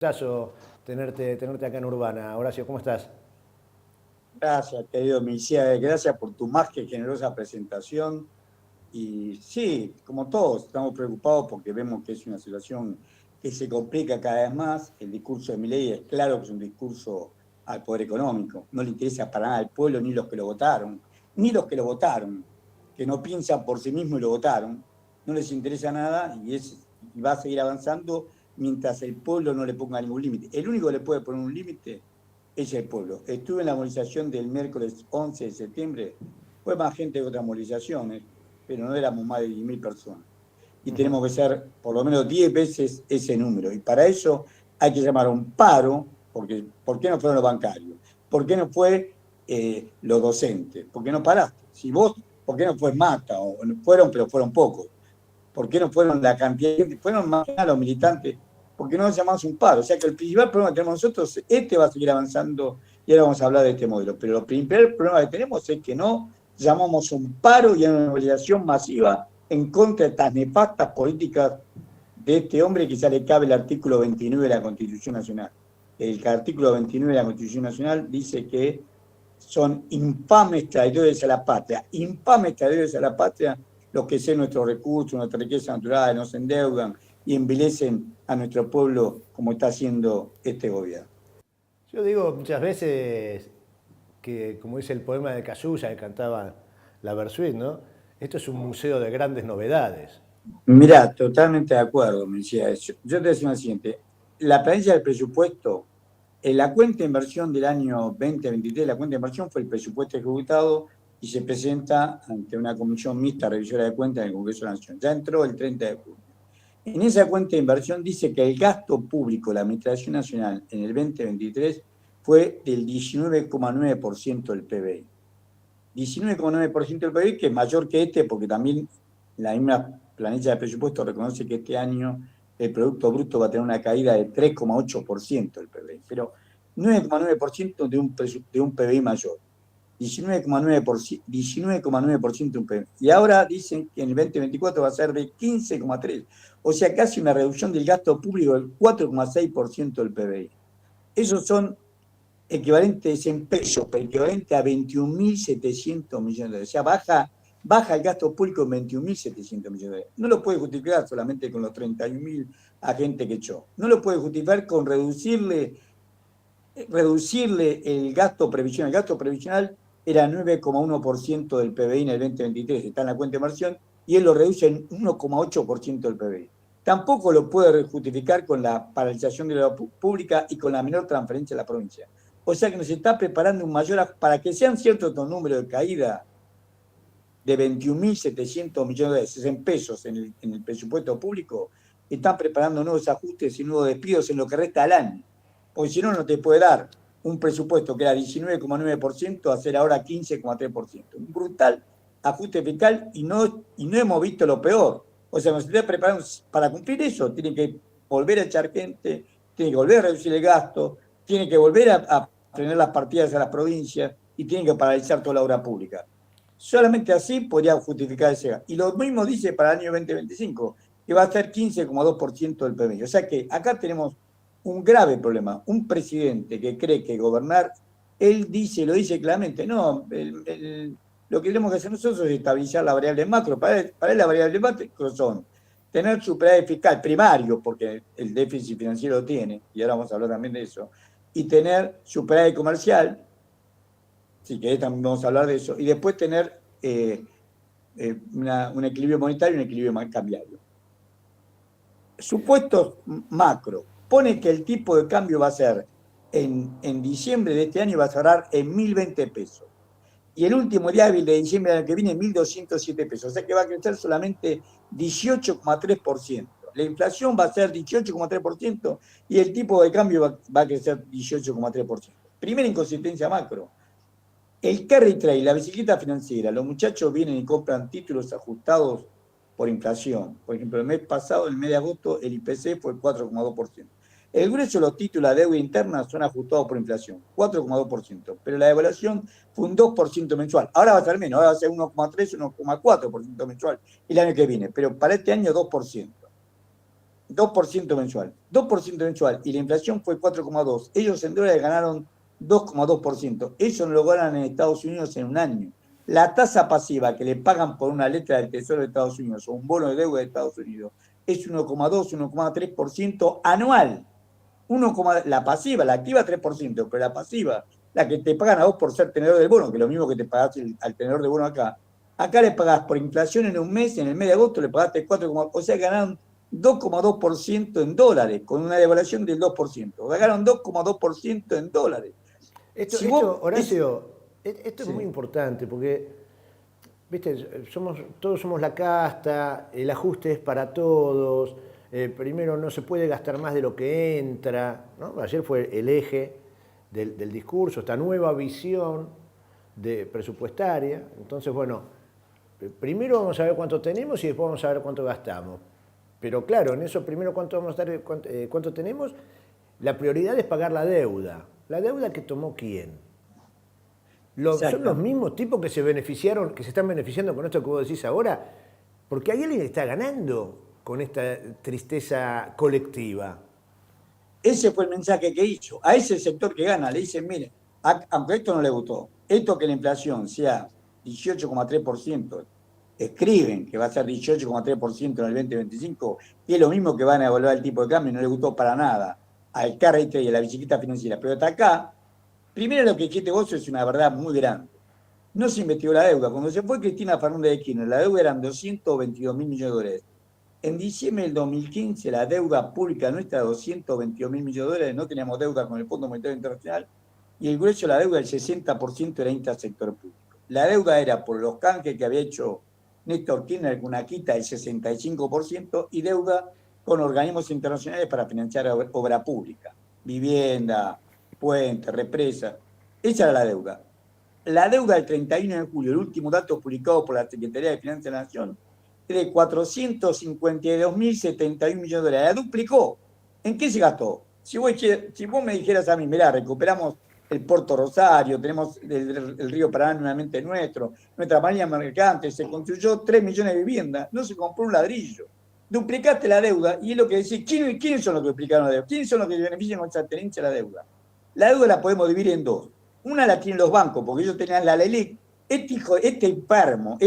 Gustazo tenerte acá en Urbana. Horacio, ¿cómo estás? Gracias, querido Michel, gracias por tu más que generosa presentación. Y sí, como todos, estamos preocupados porque vemos que es una situación que se complica cada vez más. El discurso de Milei es claro que es un discurso al poder económico. No le interesa para nada al pueblo ni los que lo votaron, ni los que lo votaron, que no piensan por sí mismos y lo votaron. No les interesa nada y va a seguir avanzando mientras el pueblo no le ponga ningún límite. El único que le puede poner un límite es el pueblo. Estuve en la movilización del miércoles 11 de septiembre, fue más gente que otras movilizaciones, pero no éramos más de 10.000 personas. Y Ujú. tenemos que ser por lo menos 10 veces ese número. Y para eso hay que llamar a un paro, porque ¿por qué no fueron los bancarios? ¿Por qué no fue los docentes? ¿Por qué no paraste? Si vos, ¿por qué no fue Mata? O fueron, pero fueron pocos. ¿Por qué no fueron la cantidad de gente? Fueron más que nada los militantes. ¿Por qué no llamamos un paro? O sea que el principal problema que tenemos nosotros, este va a seguir avanzando y ahora vamos a hablar de este modelo. Pero el principal problema que tenemos es que no llamamos un paro y una movilización masiva en contra de estas nefastas políticas de este hombre que ya le cabe el artículo 29 de la Constitución Nacional. El artículo 29 de la Constitución Nacional dice que son infames traidores a la patria, infames traidores a la patria los que sean nuestros recursos, nuestra riqueza natural, nos endeudan y envilecen a nuestro pueblo como está haciendo este gobierno. Yo digo muchas veces que, como dice el poema de Cazuza que cantaba la Versuit, ¿no? Esto es un museo de grandes novedades. Mirá, totalmente de acuerdo, me decía eso. Yo te decía lo siguiente, la planilla del presupuesto, en la cuenta de inversión del año 2023, la cuenta de inversión fue el presupuesto ejecutado y se presenta ante una comisión mixta revisora de cuentas en el Congreso de la Nación. Ya entró el 30 de junio. En esa cuenta de inversión dice que el gasto público de la Administración Nacional en el 2023 fue del 19,9% del PBI. 19,9% del PBI, que es mayor que este, porque también la misma planilla de presupuesto reconoce que este año el Producto Bruto va a tener una caída de 3,8% del PBI, pero 9,9% de un PBI mayor. 19,9% de un PBI. Y ahora dicen que en el 2024 va a ser de 15,3%, o sea, casi una reducción del gasto público del 4,6% del PBI. Esos son equivalentes en pesos, pero equivalente a 21.700 millones de dólares. O sea, baja el gasto público en 21.700 millones de dólares. No lo puede justificar solamente con los 31.000 agentes que echó. No lo puede justificar con reducirle el gasto previsional. El gasto previsional era 9,1% del PBI en el 2023, está en la cuenta de inversión, y él lo reduce en 1,8% del PBI. Tampoco lo puede justificar con la paralización de la pública y con la menor transferencia a la provincia. O sea que nos está preparando un mayor, para que sean ciertos estos números de caída de 21.700 millones de pesos en pesos en el presupuesto público, están preparando nuevos ajustes y nuevos despidos en lo que resta del año. Porque si no, no te puede dar un presupuesto que era 19,9% a hacer ahora 15,3%. Un brutal ajuste fiscal y no hemos visto lo peor. O sea, nos está preparando para cumplir eso. Tiene que volver a echar gente, tiene que volver a reducir el gasto, tiene que volver a frenar las partidas a las provincias y tiene que paralizar toda la obra pública. Solamente así podría justificar ese gasto. Y lo mismo dice para el año 2025, que va a ser 15,2% del PBI. O sea que acá tenemos un grave problema. Un presidente que cree que gobernar, él dice, lo dice claramente, no, lo que tenemos que hacer nosotros es estabilizar la variable macro. Para él la variable macro son tener superávit fiscal primario, porque el déficit financiero lo tiene, y ahora vamos a hablar también de eso, y tener superávit comercial, si querés también vamos a hablar de eso, y después tener un equilibrio monetario y un equilibrio cambiario. Supuestos macro, pone que el tipo de cambio va a ser en diciembre de este año va a cerrar en 1.020 pesos. Y el último día hábil de diciembre del año que viene, 1.207 pesos. O sea que va a crecer solamente 18,3%. La inflación va a ser 18,3% y el tipo de cambio va a crecer 18,3%. Primera inconsistencia macro. El carry trade, la bicicleta financiera, los muchachos vienen y compran títulos ajustados por inflación. Por ejemplo, el mes pasado, el mes de agosto, el IPC fue 4,2%. El grueso de los títulos de deuda interna son ajustados por inflación, 4,2%, pero la devaluación fue un 2% mensual. Ahora va a ser menos, ahora va a ser 1,3, 1,4% mensual el año que viene, pero para este año 2%. 2% mensual. 2% mensual y la inflación fue 4,2%. Ellos en dólares ganaron 2,2%. Eso no lo ganan en Estados Unidos en un año. La tasa pasiva que le pagan por una letra del Tesoro de Estados Unidos o un bono de deuda de Estados Unidos es 1,2, 1,3% anual. La pasiva, la activa 3%, pero la pasiva, la que te pagan a vos por ser tenedor del bono, que es lo mismo que te pagás al tenedor de bono acá. Acá le pagás por inflación en un mes, en el mes de agosto le pagaste 4, o sea, ganaron 2,2% en dólares, con una devaluación del 2%. Ganaron 2,2% en dólares. Esto, Si vos, Horacio, esto es sí. muy importante porque, viste, todos somos la casta, el ajuste es para todos, primero no se puede gastar más de lo que entra, ¿no? Ayer fue el eje del discurso, esta nueva visión presupuestaria. Entonces, bueno, primero vamos a ver cuánto tenemos y después vamos a ver cuánto gastamos. Pero claro, en eso primero cuánto tenemos, la prioridad es pagar la deuda. ¿La deuda que tomó quién? Son los mismos tipos que se beneficiaron, que se están beneficiando con esto que vos decís ahora, porque hay alguien que está ganando con esta tristeza colectiva. Ese fue el mensaje que hizo. A ese sector que gana le dicen, mire, aunque esto no le gustó, esto que la inflación sea 18,3%, escriben que va a ser 18,3% en el 2025, y es lo mismo que van a evaluar el tipo de cambio, no le gustó para nada al carrete y a la bicicleta financiera. Pero hasta acá, primero lo que dijiste vos es una verdad muy grande. No se investigó la deuda. Cuando se fue Cristina Fernández de Kirchner, la deuda eran 222 mil millones de dólares. En diciembre del 2015, la deuda pública nuestra era 222 mil millones de dólares, no teníamos deuda con el Fondo Monetario Internacional, y el grueso de la deuda, el 60% era intrasector público. La deuda era por los canjes que había hecho Néstor Kirchner con una quita del 65% y deuda con organismos internacionales para financiar obra pública, vivienda, puentes, represas. Esa era la deuda. La deuda del 31 de julio, el último dato publicado por la Secretaría de Finanzas de la Nación, es de 452.071 millones de dólares. La duplicó. ¿En qué se gastó? Si vos me dijeras a mí, mirá, recuperamos el Puerto Rosario, tenemos el río Paraná nuevamente nuestro, nuestra marina mercante, se construyó 3 millones de viviendas, no se compró un ladrillo. Duplicaste la deuda y es lo que decís, ¿quiénes son los que duplicaron la deuda? ¿Quiénes son los que benefician con esa tenencia de la deuda? La deuda la podemos dividir en dos. Una la tienen los bancos, porque ellos tenían la LELIC. Este enfermo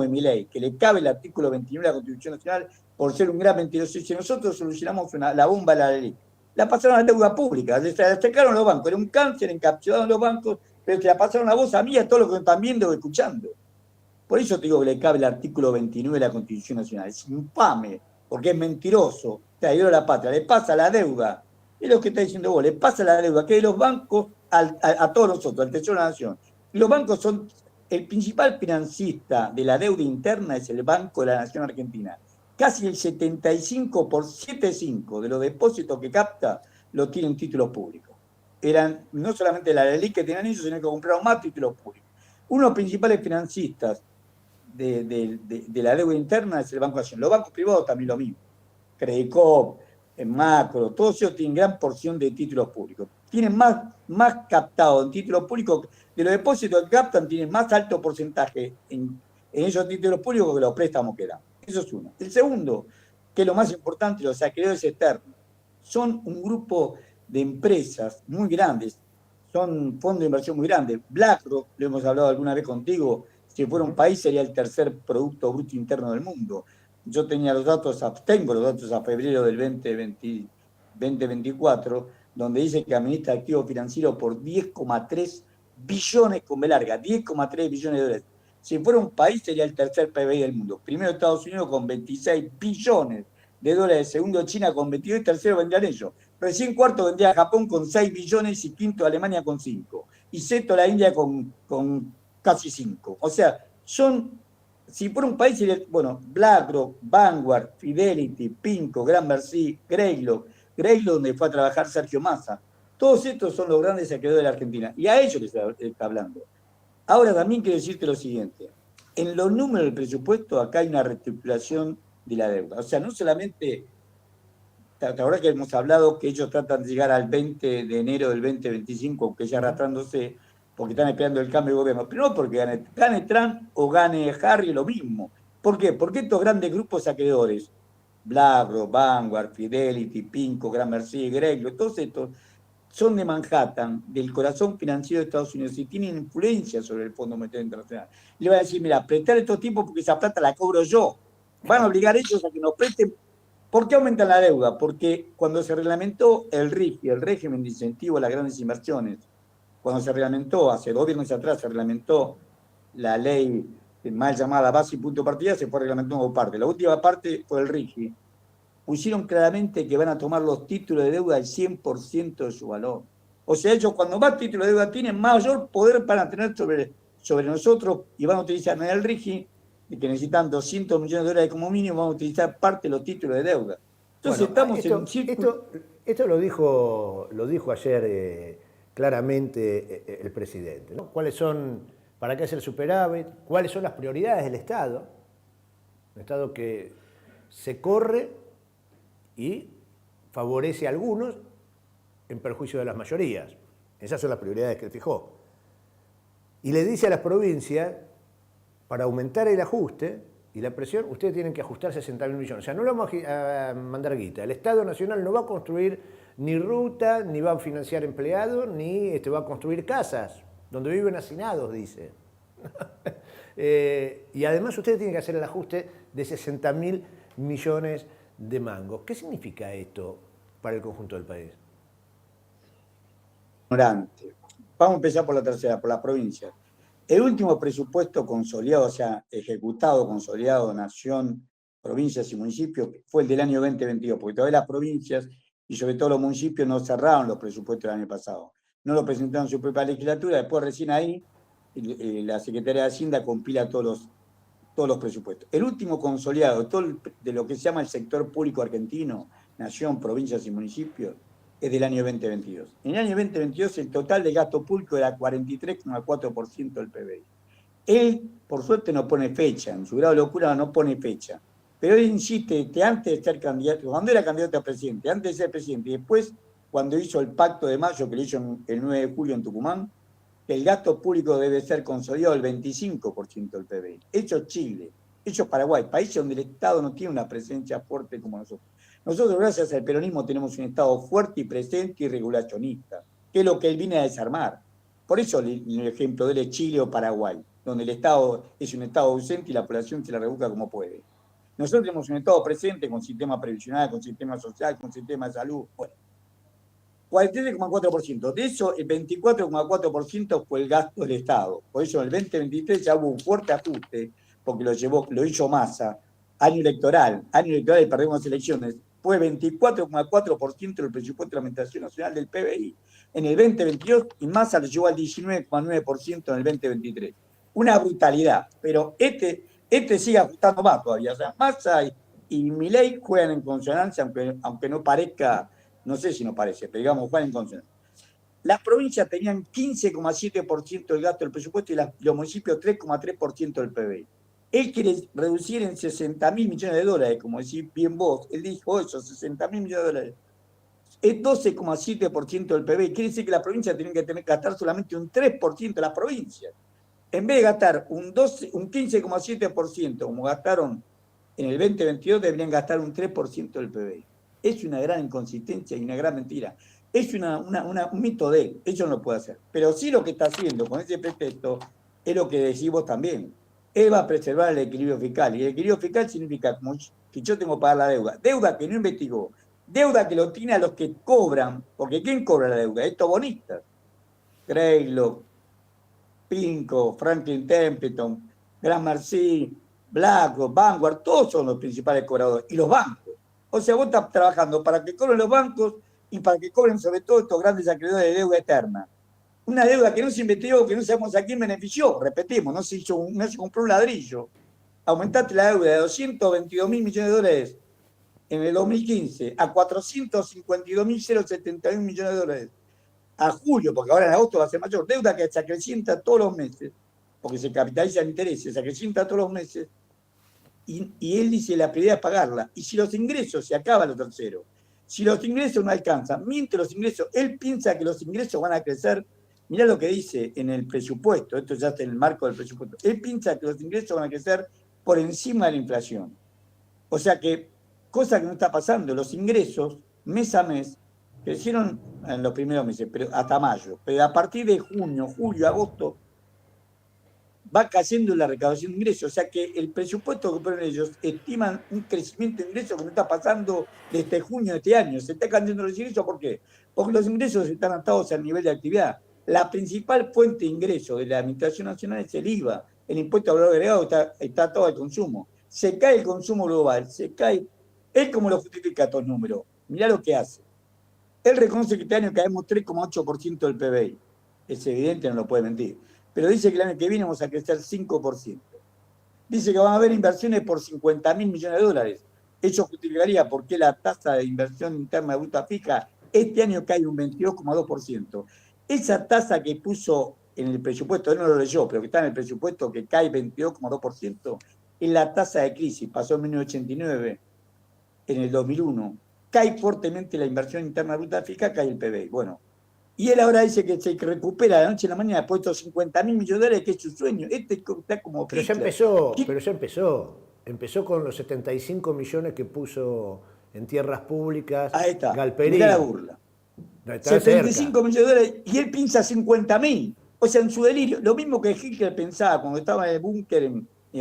de Milei, que le cabe el artículo 29 de la Constitución Nacional por ser un gran mentiroso, si nosotros solucionamos la bomba de la LELIC, la pasaron a la deuda pública, se la sacaron los bancos, era un cáncer encapsulado en los bancos, pero te la pasaron a vos, a mí, a todos los que me están viendo o escuchando. Por eso te digo que le cabe el artículo 29 de la Constitución Nacional. Es infame, porque es mentiroso, traidor a la patria, le pasa la deuda. Es lo que está diciendo vos, le pasa la deuda que de los bancos a todos nosotros, al Tesoro de la Nación. Los bancos son, el principal financista de la deuda interna es el Banco de la Nación Argentina. Casi el 75% de los depósitos que capta lo tienen títulos públicos. Eran no solamente la LELIC que tenían ellos, sino que compraron más títulos públicos. Uno de los principales financistas de la deuda interna es el Banco de Nación. Los bancos privados también lo mismo. Credicop, Macro, todos ellos tienen gran porción de títulos públicos. Tienen más captado en títulos públicos, de los depósitos que captan, tienen más alto porcentaje en esos títulos públicos que los préstamos que dan. Eso es uno. El segundo, que es lo más importante, los acreedores externos, son un grupo de empresas muy grandes, son fondos de inversión muy grandes. BlackRock, lo hemos hablado alguna vez contigo, si fuera un país sería el tercer Producto Bruto Interno del mundo. Yo tengo los datos a febrero del 2024, donde dice que administra activos financieros por 10,3 billones con B larga, 10,3 billones de dólares. Si fuera un país sería el tercer PBI del mundo. Primero Estados Unidos con 26 billones de dólares, segundo China con 22 y tercero vendrían ellos. Recién cuarto vendría Japón con 6 billones y quinto Alemania con 5. Y sexto la India con casi 5. O sea, si fuera un país, bueno, BlackRock, Vanguard, Fidelity, Pinco, Gran Mercy, Greylock donde fue a trabajar Sergio Massa. Todos estos son los grandes acreedores de la Argentina. Y a ellos les está hablando. Ahora también quiero decirte lo siguiente. En los números del presupuesto acá hay una reestructuración de la deuda. O sea, no solamente, ahora que hemos hablado que ellos tratan de llegar al 20 de enero del 2025, aunque ya arrastrándose, porque están esperando el cambio de gobierno. Pero no porque gane Trump o gane Harry, lo mismo. ¿Por qué? Porque estos grandes grupos acreedores BlackRock, Vanguard, Fidelity, Pinco, Gramercy, Greylock, todos estos son de Manhattan, del corazón financiero de Estados Unidos, y tienen influencia sobre el Fondo Monetario Internacional. Le van a decir, mira, prestar estos tipos porque esa plata la cobro yo. Van a obligar a ellos a que nos presten. ¿Por qué aumentan la deuda? Porque cuando se reglamentó el RIF, el régimen de incentivo a las grandes inversiones, cuando se reglamentó, hace 2 viernes atrás, se reglamentó la ley mal llamada base y punto de partida, se fue reglamentando como parte. La última parte fue el RIGI. Pusieron claramente que van a tomar los títulos de deuda al 100% de su valor. O sea, ellos cuando más títulos de deuda tienen, mayor poder van a tener sobre nosotros y van a utilizar en el RIGI, que necesitan 200 millones de dólares como mínimo, van a utilizar parte de los títulos de deuda. Entonces Bueno, estamos en un círculo. esto lo dijo ayer claramente el presidente, ¿no? ¿Cuáles son, para qué hacer el superávit? ¿Cuáles son las prioridades del Estado? Un Estado que se corre y favorece a algunos en perjuicio de las mayorías. Esas son las prioridades que él fijó. Y le dice a las provincias, para aumentar el ajuste y la presión, ustedes tienen que ajustar 60.000 millones. O sea, no le vamos a mandar guita. El Estado Nacional no va a construir ni ruta, ni va a financiar empleados, ni va a construir casas, donde viven hacinados, dice. Y además ustedes tienen que hacer el ajuste de 60.000 millones de mangos. ¿Qué significa esto para el conjunto del país? Ignorante. Vamos a empezar por la tercera, por la provincia. El último presupuesto consolidado, o sea, ejecutado, consolidado, nación, provincias y municipios, fue el del año 2022, porque todavía las provincias y sobre todo los municipios no cerraron los presupuestos del año pasado. No lo presentaron en su propia legislatura, después recién ahí la Secretaría de Hacienda compila todos los presupuestos. El último consolidado de lo que se llama el sector público argentino, nación, provincias y municipios, es del año 2022. En el año 2022 el total de gasto público era 43,4% del PBI. Él, por suerte, no pone fecha, en su grado de locura no pone fecha, pero él insiste que antes de ser candidato, cuando era candidato a presidente, antes de ser presidente, y después, cuando hizo el pacto de mayo, que lo hizo el 9 de julio en Tucumán, que el gasto público debe ser consolidado al 25% del PBI. Hecho Chile, hecho Paraguay, países donde el Estado no tiene una presencia fuerte como nosotros. Nosotros, gracias al peronismo, tenemos un Estado fuerte y presente y regulacionista, que es lo que él viene a desarmar. Por eso el ejemplo de él es Chile o Paraguay, donde el Estado es un Estado ausente y la población se la rebusca como puede. Nosotros tenemos un Estado presente con sistema previsional, con sistema social, con sistema de salud. Bueno, 43,4%. De eso, el 24,4% fue el gasto del Estado. Por eso en el 2023 ya hubo un fuerte ajuste, porque lo hizo Massa, año electoral y perdimos las elecciones. Fue 24,4% del presupuesto de la Administración Nacional del PBI en el 2022 y Massa lo llevó al 19,9% en el 2023. Una brutalidad, pero este sigue ajustando más todavía. O sea, Massa y Milei juegan en consonancia, aunque no parezca. No sé si nos parece, pero digamos, juegan en consonancia. Las provincias tenían 15,7% del gasto del presupuesto y los municipios 3,3% del PBI. Él quiere reducir en 60.000 millones de dólares, como decís bien vos. Él dijo eso, 60.000 millones de dólares. Es 12,7% del PBI. Quiere decir que las provincias tienen que gastar solamente un 3% de las provincias. En vez de gastar un 15,7% como gastaron en el 2022, deberían gastar un 3% del PBI. Es una gran inconsistencia y una gran mentira. Es un mito de él. Eso no lo puede hacer. Pero sí lo que está haciendo con ese pretexto es lo que decís vos también. Él va a preservar el equilibrio fiscal. Y el equilibrio fiscal significa que yo tengo que pagar la deuda. Deuda que no investigó. Deuda que lo tiene a los que cobran. Porque ¿quién cobra la deuda? Estos bonistas. Greylock, Pinco, Franklin Templeton, Gramercy, BlackRock, Vanguard, todos son los principales cobradores. Y los bancos. O sea, vos estás trabajando para que cobren los bancos y para que cobren sobre todo estos grandes acreedores de deuda eterna. Una deuda que no se investigó, que no sabemos a quién benefició. Repetimos, no se compró un ladrillo. Aumentaste la deuda de 222.000 millones de dólares en el 2015 a 452.071 millones de dólares a julio, porque ahora en agosto va a ser mayor. Deuda que se acrecienta todos los meses, porque se capitaliza en intereses, se acrecienta todos los meses. Y él dice, la prioridad es pagarla. Y si los ingresos, se acaba lo tercero. Si los ingresos no alcanzan, mientras los ingresos, él piensa que los ingresos van a crecer. Mirá lo que dice en el presupuesto, esto ya está en el marco del presupuesto. Él piensa que los ingresos van a crecer por encima de la inflación. O sea que cosa que no está pasando. Los ingresos, mes a mes, crecieron en los primeros meses, pero hasta mayo. Pero a partir de junio, julio, agosto, va cayendo la recaudación de ingresos. O sea que el presupuesto que ponen ellos estiman un crecimiento de ingresos que no está pasando desde junio de este año. Se está cayendo los ingresos, ¿por qué? Porque los ingresos están atados al nivel de actividad. La principal fuente de ingreso de la Administración Nacional es el IVA. El impuesto al valor agregado está atado al consumo. Se cae el consumo global, se cae. Él como lo justifica estos números. Mirá lo que hace. Él reconoce que este año caemos 3,8% del PBI. Es evidente, no lo puede mentir. Pero dice que el año que viene vamos a crecer 5%. Dice que van a haber inversiones por 50.000 millones de dólares. Eso justificaría por qué la tasa de inversión interna bruta fija este año cae un 22,2%. Esa tasa que puso en el presupuesto, él no lo leyó, pero que está en el presupuesto que cae 22,2%, es la tasa de crisis. Pasó en 1989, en el 2001. Cae fuertemente la inversión interna bruta fija, cae el PBI. Bueno, y él ahora dice que se recupera de la noche a la mañana después de estos 50.000 millones de dólares, que es su sueño. Este está como Pero ya Hitler. empezó, pero ya empezó. Empezó con los 75 millones que puso en tierras públicas Ahí está. Mirá la Galperín. burla. Está cerca. 75 millones de dólares y él piensa 50.000. O sea, en su delirio. Lo mismo que Hitler pensaba cuando estaba en el búnker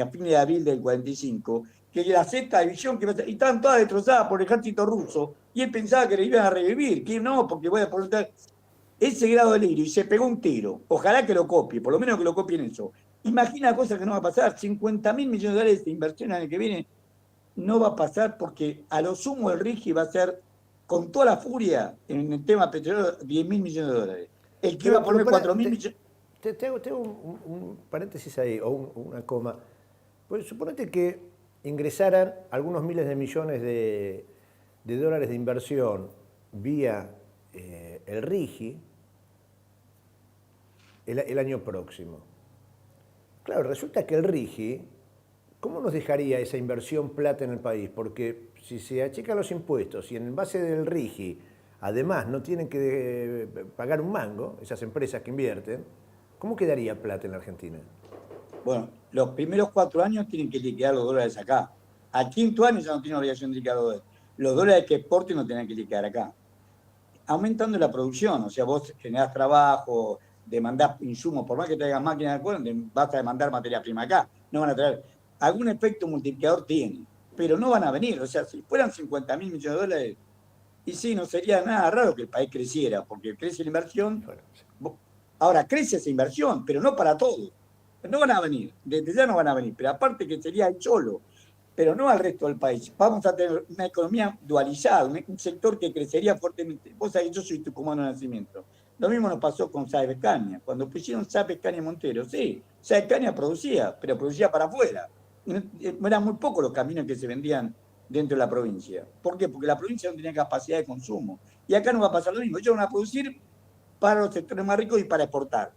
a fines de abril del 45, que la sexta división, y estaban todas destrozadas por el ejército ruso, y él pensaba que le iban a revivir, que no, porque voy a poner ese grado de delirio y se pegó un tiro. Ojalá que lo copie, por lo menos que lo copien eso. Imagina cosas que no va a pasar. 50.000 millones de dólares de inversión el año que viene no va a pasar porque a lo sumo el RIGI va a ser, con toda la furia en el tema petrolero, 10.000 millones de dólares. El que iba a poner 4.000 millones. Te hago un paréntesis ahí, o una coma. Pues suponete que ingresaran algunos miles de millones de dólares de inversión vía el RIGI el año próximo. Claro, resulta que el RIGI, ¿cómo nos dejaría esa inversión plata en el país? Porque si se achican los impuestos y en base del RIGI, además no tienen que pagar un mango, esas empresas que invierten, ¿cómo quedaría plata en la Argentina? Bueno, los primeros 4 años tienen que liquidar los dólares acá. Al quinto año ya no tiene obligación de liquidar los dólares. Los dólares que exporten no tienen que liquidar acá. Aumentando la producción, o sea, vos generás trabajo, demandás insumos, por más que traigas máquinas de cuero, vas a demandar materia prima acá. No van a traer. Algún efecto multiplicador tiene, pero no van a venir. O sea, si fueran 50.000 millones de dólares, y sí, no sería nada raro que el país creciera, porque crece la inversión. Bueno, sí. Ahora, crece esa inversión, pero no para todos. No van a venir, desde ya no van a venir, pero aparte que sería el cholo, pero no al resto del país. Vamos a tener una economía dualizada, un sector que crecería fuertemente. Vos sabés que yo soy tucumano de nacimiento. Lo mismo nos pasó con Sáenz Caña. Cuando pusieron Sáenz Caña Montero, sí, Sáenz Caña producía, pero producía para afuera. Eran muy pocos los caminos que se vendían dentro de la provincia. ¿Por qué? Porque la provincia no tenía capacidad de consumo. Y acá no va a pasar lo mismo. Ellos van a producir para los sectores más ricos y para exportar.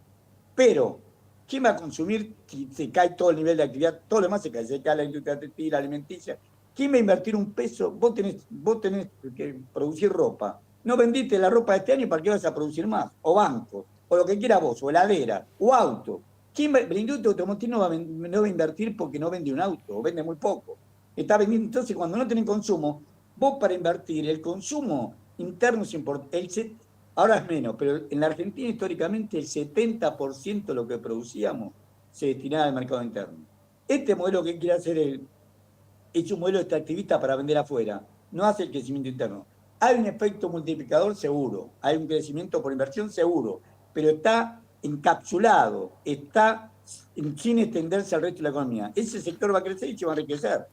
Pero, ¿quién va a consumir si se cae todo el nivel de actividad? Todo lo demás se cae la industria textil, alimenticia. ¿Quién va a invertir un peso? Vos tenés que producir ropa. No vendiste la ropa de este año, ¿para qué vas a producir más? O bancos, o lo que quieras vos, o heladera, o auto. La industria automotriz no va a invertir porque no vende un auto, o vende muy poco. Está vendiendo, entonces, cuando no tienen consumo, vos para invertir, el consumo interno es importante. Ahora es menos, pero en la Argentina históricamente el 70% de lo que producíamos se destinaba al mercado interno. Este modelo que quiere hacer él es un modelo extractivista para vender afuera, no hace el crecimiento interno. Hay un efecto multiplicador seguro, hay un crecimiento por inversión seguro, pero está encapsulado, está sin extenderse al resto de la economía. Ese sector va a crecer y se va a enriquecer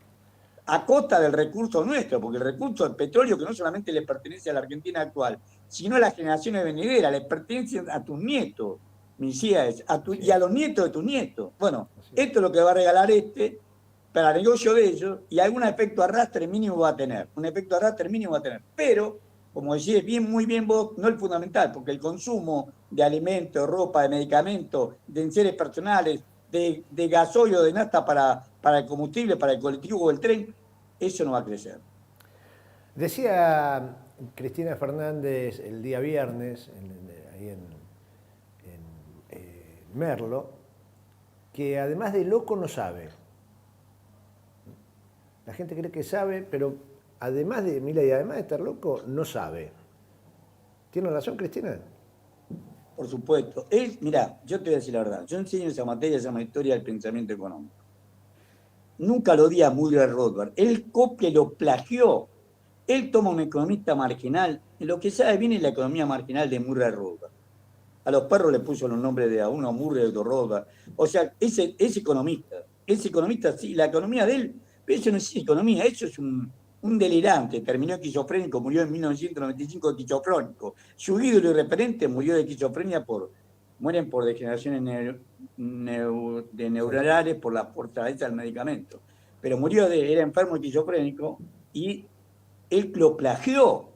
a costa del recurso nuestro, porque el recurso del petróleo que no solamente le pertenece a la Argentina actual, sino a las generaciones venideras, le pertenece a tus nietos, Misías, y a los nietos de tus nietos. Bueno, esto es lo que va a regalar para el negocio de ellos, y algún efecto arrastre mínimo va a tener, un efecto arrastre mínimo va a tener, pero, como decís muy bien vos, no el fundamental, porque el consumo de alimentos, ropa, de medicamentos, de enseres personales, de gasoil o de nafta para el combustible, para el colectivo o el tren, eso no va a crecer. Decía Cristina Fernández el día viernes, ahí en Merlo, que además de loco no sabe. La gente cree que sabe, pero además de Milei, además de estar loco, no sabe. ¿Tiene razón, Cristina? Por supuesto. Mirá, yo te voy a decir la verdad. Yo enseño esa materia, se llama Historia del Pensamiento Económico. Nunca lo di a Murray Rothbard. Él copia y lo plagió. Él toma un economista marginal. Lo que sabe bien es la economía marginal de Murray Rothbard. A los perros le puso los nombres de a uno Murray, a otro Rothbard. O sea, es economista. Es economista, sí. La economía de él, pero eso no es economía, eso es un delirante. Terminó esquizofrénico, murió en 1995 de esquizofrénico. Su ídolo y referente murió de esquizofrenia mueren por degeneraciones neuronales por la fortaleza del medicamento. Pero era enfermo esquizofrénico y él lo plagió.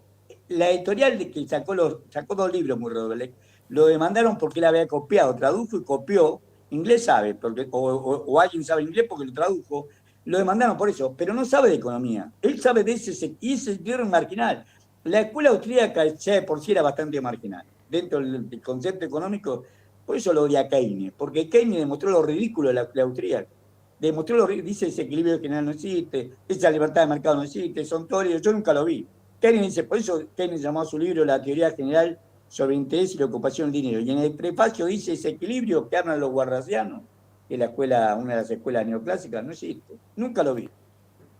La editorial de que sacó 2 libros, muy Rodolek, lo demandaron porque él había copiado, tradujo y copió. Inglés sabe, o alguien sabe inglés porque lo tradujo. Lo demandaron por eso, pero no sabe de economía. Él sabe de ese sector marginal. La escuela austríaca ya de por sí era bastante marginal. Dentro del concepto económico, por eso lo odia a Keynes, porque Keynes demostró lo ridículo de la escuela austríaca. Dice ese equilibrio general no existe, esa libertad de mercado no existe, son teorías, yo nunca lo vi. Keynes dice, por eso Keynes llamó a su libro La teoría general sobre el interés y la ocupación del dinero. Y en el prefacio dice ese equilibrio que hablan los guarrasianos, que es una de las escuelas neoclásicas, no existe. Nunca lo vi.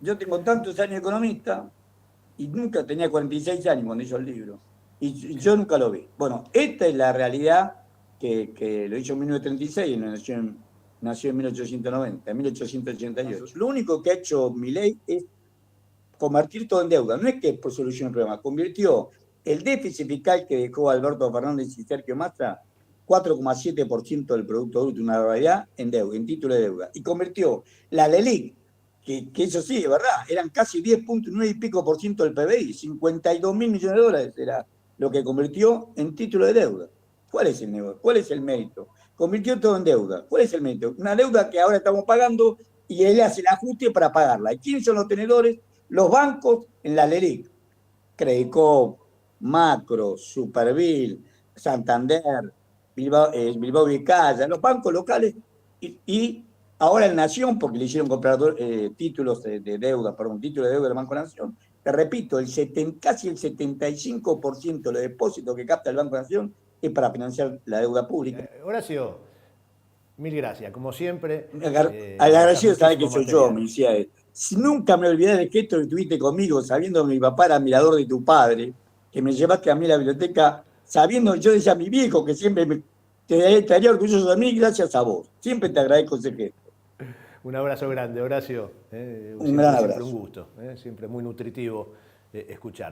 Yo tengo tantos años de economista y nunca tenía 46 años cuando hizo el libro. Y yo nunca lo vi. Bueno, esta es la realidad que lo hizo en 1936 y nació en 1890, en 1888. Lo único que ha hecho Milei es convertir todo en deuda. No es que por solución el problema, convirtió el déficit fiscal que dejó Alberto Fernández y Sergio Massa, 4,7% del Producto Bruto, una barbaridad, en deuda, en título de deuda. Y convirtió la LELIC, que eso sí, es verdad, eran casi 10,9 y pico por ciento del PBI, 52.000 millones de dólares era lo que convirtió en título de deuda. ¿Cuál es el negocio? ¿Cuál es el mérito? Convirtió todo en deuda. ¿Cuál es el mérito? Una deuda que ahora estamos pagando y él hace el ajuste para pagarla. ¿Y quiénes son los tenedores? Los bancos en la LELIC. Credicop, Macro, Supervil, Santander, Bilbao Vizcaya, los bancos locales y ahora el Nación, porque le hicieron comprar títulos de deuda, títulos de deuda del Banco Nación. Te repito, casi el 75% de los depósitos que capta el Banco Nación es para financiar la deuda pública. Horacio, mil gracias, como siempre. Agradecido saber que soy yo, me decía él. Nunca me olvidé del gesto que tuviste conmigo, sabiendo que mi papá era admirador de tu padre, que me llevaste a mí a la biblioteca, sabiendo que yo decía a mi viejo que siempre estaría orgulloso de mí gracias a vos. Siempre te agradezco ese gesto. Un abrazo grande, Horacio. Un gran abrazo. Siempre un gusto, siempre muy nutritivo escucharte.